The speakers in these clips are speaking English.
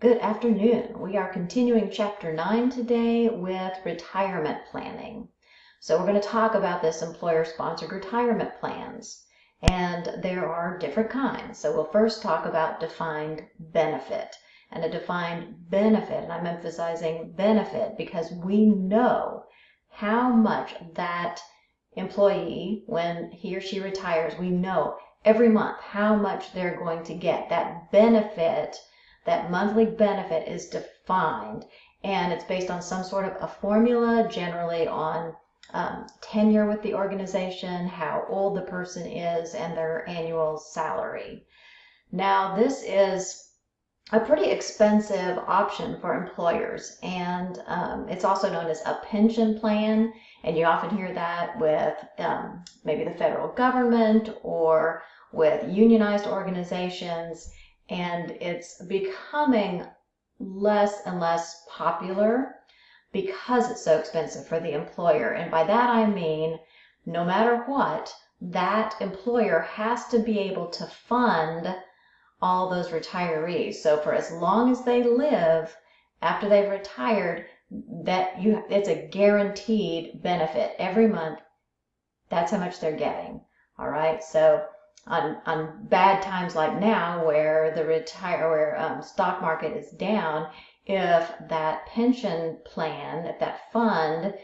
Good afternoon. We are continuing Chapter 9 today with retirement planning. So we're going to talk about this employer-sponsored retirement plans. And there are different kinds. So we'll first talk about defined benefit. And a defined benefit, and I'm emphasizing benefit because we know how much that employee, when he or she retires, we know every month how much they're going to get. That benefit, that monthly benefit is defined, and it's based on some sort of a formula, generally on tenure with the organization, how old the person is, and their annual salary. Now, this is a pretty expensive option for employers, and it's also known as a pension plan, and you often hear that with maybe the federal government or with unionized organizations, and it's becoming less and less popular because it's so expensive for the employer. And by that I mean, no matter what, that employer has to be able to fund all those retirees. So for as long as they live after they've retired, it's a guaranteed benefit every month. That's how much they're getting. All right. So on bad times like now, where the stock market is down, if that pension plan, if that fund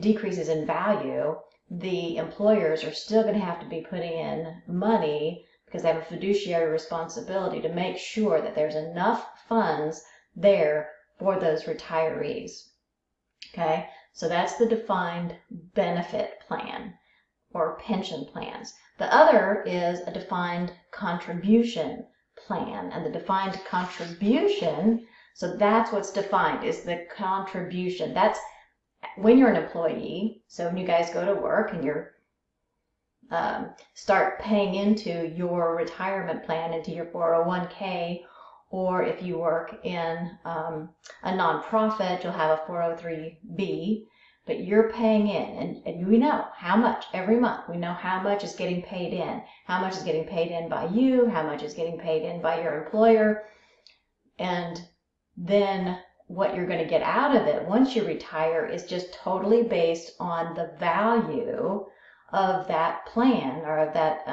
decreases in value, the employers are still going to have to be putting in money because they have a fiduciary responsibility to make sure that there's enough funds there for those retirees. Okay, so that's the defined benefit plan or pension plans. The other is a defined contribution plan, and the defined contribution, so that's what's defined, is the contribution. That's when you're an employee, so when you guys go to work and you're start paying into your retirement plan, into your 401k, or if you work in a nonprofit, you'll have a 403b, but you're paying in, and we know how much every month. We know how much is getting paid in, how much is getting paid in by you, how much is getting paid in by your employer, and then what you're going to get out of it once you retire is just totally based on the value of that plan, or of that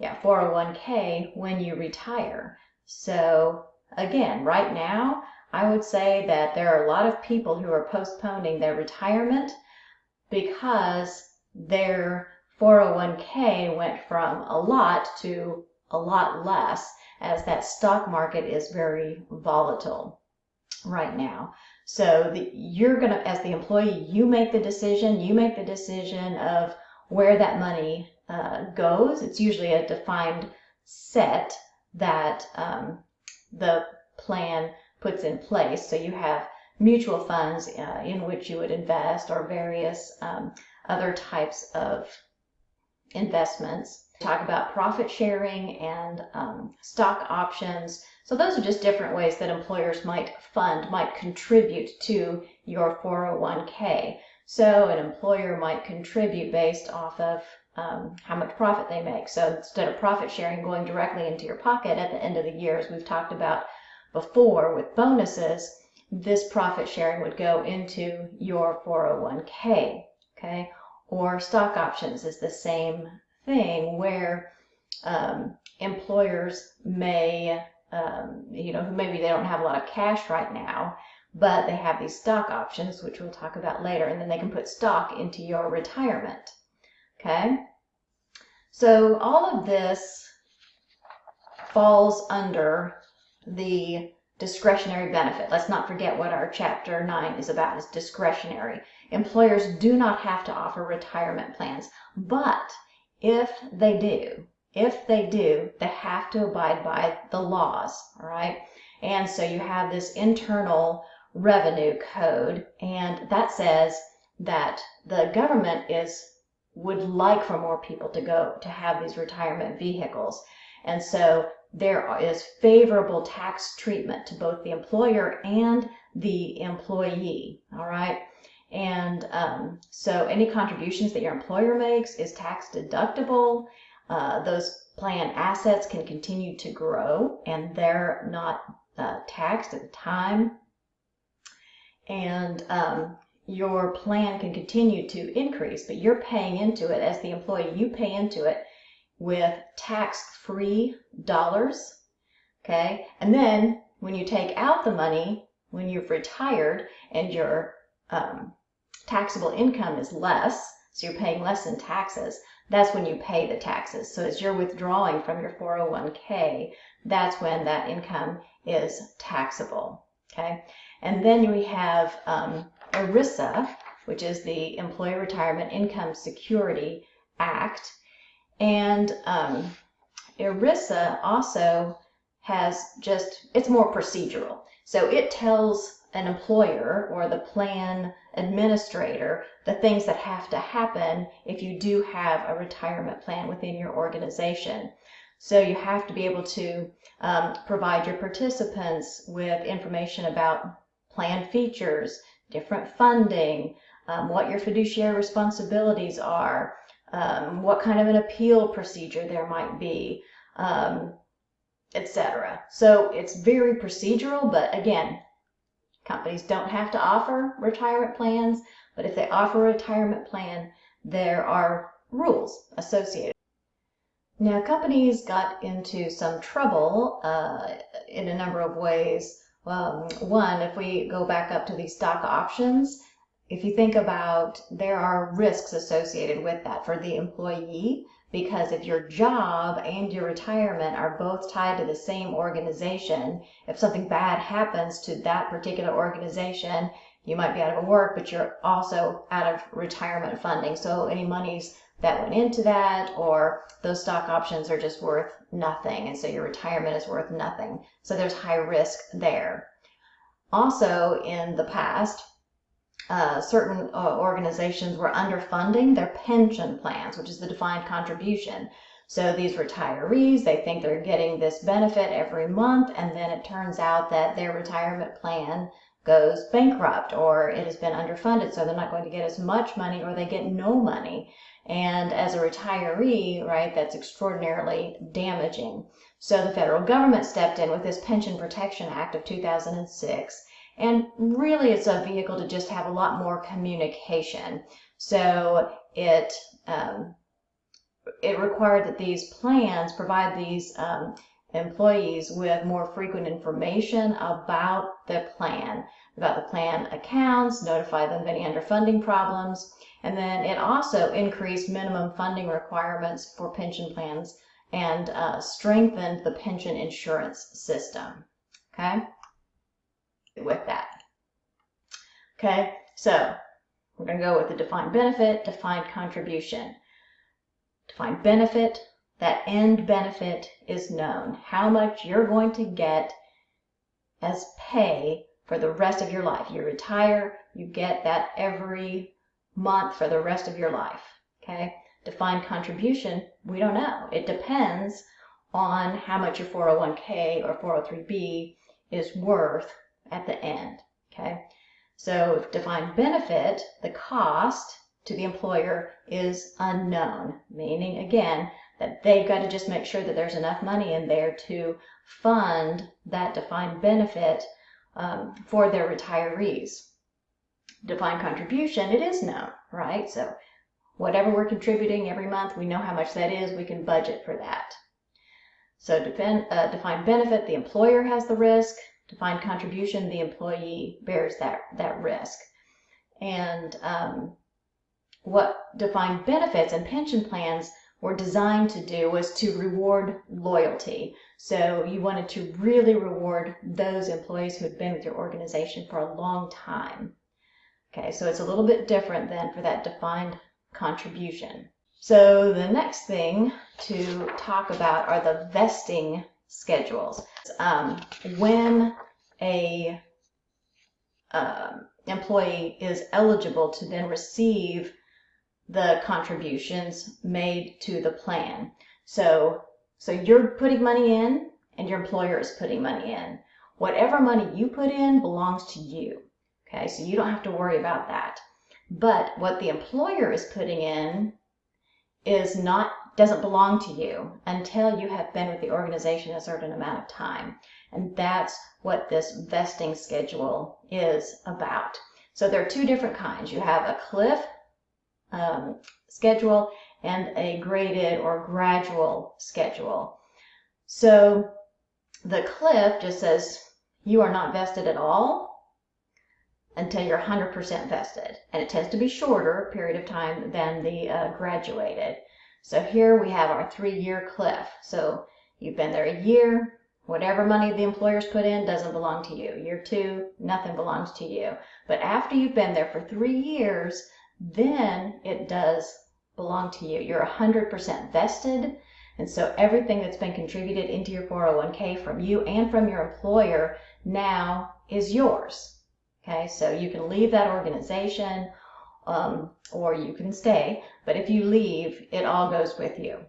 401k when you retire. So again, right now, I would say that there are a lot of people who are postponing their retirement because their 401k went from a lot to a lot less, as that stock market is very volatile right now. So you're going to, as the employee, you make the decision of where that money goes. It's usually a defined set that the plan puts in place. So you have mutual funds in which you would invest, or various other types of investments. Talk about profit sharing and stock options. So those are just different ways that employers might contribute to your 401k. So an employer might contribute based off of how much profit they make. So instead of profit sharing going directly into your pocket at the end of the year, as we've talked about before with bonuses, this profit sharing would go into your 401k. Okay, or stock options is the same thing, where employers may, maybe they don't have a lot of cash right now, but they have these stock options, which we'll talk about later, and then they can put stock into your retirement. Okay, so all of this falls under the discretionary benefit. Let's not forget what our Chapter 9 is about, is discretionary. Employers do not have to offer retirement plans, but if they do, they have to abide by the laws, all right? And so you have this internal revenue code, and that says that the government would like for more people to have these retirement vehicles. And so there is favorable tax treatment to both the employer and the employee, all right? And so any contributions that your employer makes is tax deductible. Those plan assets can continue to grow, and they're not taxed at the time, and your plan can continue to increase, but you're paying into it as the employee. You pay into it with tax-free dollars, okay? And then when you take out the money, when you've retired and your taxable income is less, so you're paying less in taxes, that's when you pay the taxes. So as you're withdrawing from your 401k, that's when that income is taxable, okay? And then we have ERISA, which is the Employee Retirement Income Security Act. And ERISA also has it's more procedural. So it tells an employer or the plan administrator the things that have to happen if you do have a retirement plan within your organization. So you have to be able to provide your participants with information about plan features, different funding, what your fiduciary responsibilities are, what kind of an appeal procedure there might be, etc. So it's very procedural, but again, companies don't have to offer retirement plans, but if they offer a retirement plan, there are rules associated. Now, companies got into some trouble in a number of ways. One, if we go back up to these stock options, if you think about, there are risks associated with that for the employee, because if your job and your retirement are both tied to the same organization, if something bad happens to that particular organization, you might be out of work, but you're also out of retirement funding. So any monies that went into that or those stock options are just worth nothing, and so your retirement is worth nothing. So there's high risk there. Also, in the past, certain organizations were underfunding their pension plans, which is the defined contribution. So these retirees, they think they're getting this benefit every month, and then it turns out that their retirement plan goes bankrupt or it has been underfunded, so they're not going to get as much money or they get no money. And as a retiree, right, that's extraordinarily damaging. So the federal government stepped in with this Pension Protection Act of 2006. And really, it's a vehicle to just have a lot more communication. So it required that these plans provide these employees with more frequent information about the plan accounts, notify them of any underfunding problems, and then it also increased minimum funding requirements for pension plans and strengthened the pension insurance system. Okay? With that. Okay, so we're going to go with the defined benefit, defined contribution. Defined benefit, that end benefit is known. How much you're going to get as pay for the rest of your life. You retire, you get that every month for the rest of your life. Okay, defined contribution, we don't know. It depends on how much your 401k or 403b is worth at the end. Okay, so defined benefit, the cost to the employer is unknown, meaning again that they've got to just make sure that there's enough money in there to fund that defined benefit for their retirees. Defined contribution, it is known, right? So whatever we're contributing every month, we know how much that is, we can budget for that. So defined benefit, the employer has the risk. Defined contribution, the employee bears that risk. And what defined benefits and pension plans were designed to do was to reward loyalty. So you wanted to really reward those employees who had been with your organization for a long time. Okay, so it's a little bit different than for that defined contribution. So the next thing to talk about are the vesting schedules. When a employee is eligible to then receive the contributions made to the plan. So you're putting money in and your employer is putting money in. Whatever money you put in belongs to you. Okay, so you don't have to worry about that. But what the employer is putting in doesn't belong to you until you have been with the organization a certain amount of time. And that's what this vesting schedule is about. So there are two different kinds. You have a cliff schedule and a graded or gradual schedule. So the cliff just says you are not vested at all until you're 100% vested. And it tends to be shorter period of time than the graduated. So here we have our 3-year cliff. So you've been there a year, whatever money the employers put in doesn't belong to you. Year 2, nothing belongs to you. But after you've been there for 3 years, then it does belong to you. You're 100% vested. And so everything that's been contributed into your 401k from you and from your employer now is yours. Okay, so you can leave that organization or you can stay, but if you leave, it all goes with you.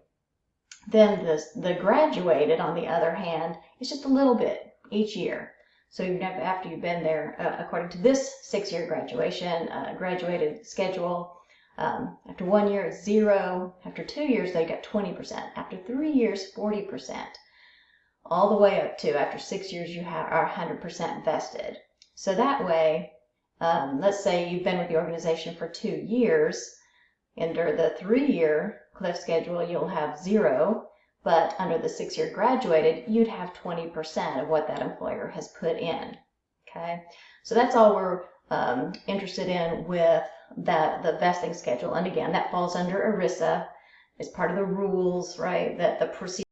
Then the graduated, on the other hand, is just a little bit each year. So after you've been there, according to this 6-year graduated schedule, after 1 year, it's 0. After 2 years, they get 20%. After 3 years, 40%. All the way up to after 6 years, you are 100% vested. So that way, let's say you've been with the organization for 2 years. Under the 3-year cliff schedule, you'll have 0. But under the 6-year graduated, you'd have 20% of what that employer has put in. Okay, so that's all we're interested in with the vesting schedule. And again, that falls under ERISA. It's part of the rules, right? That the procedure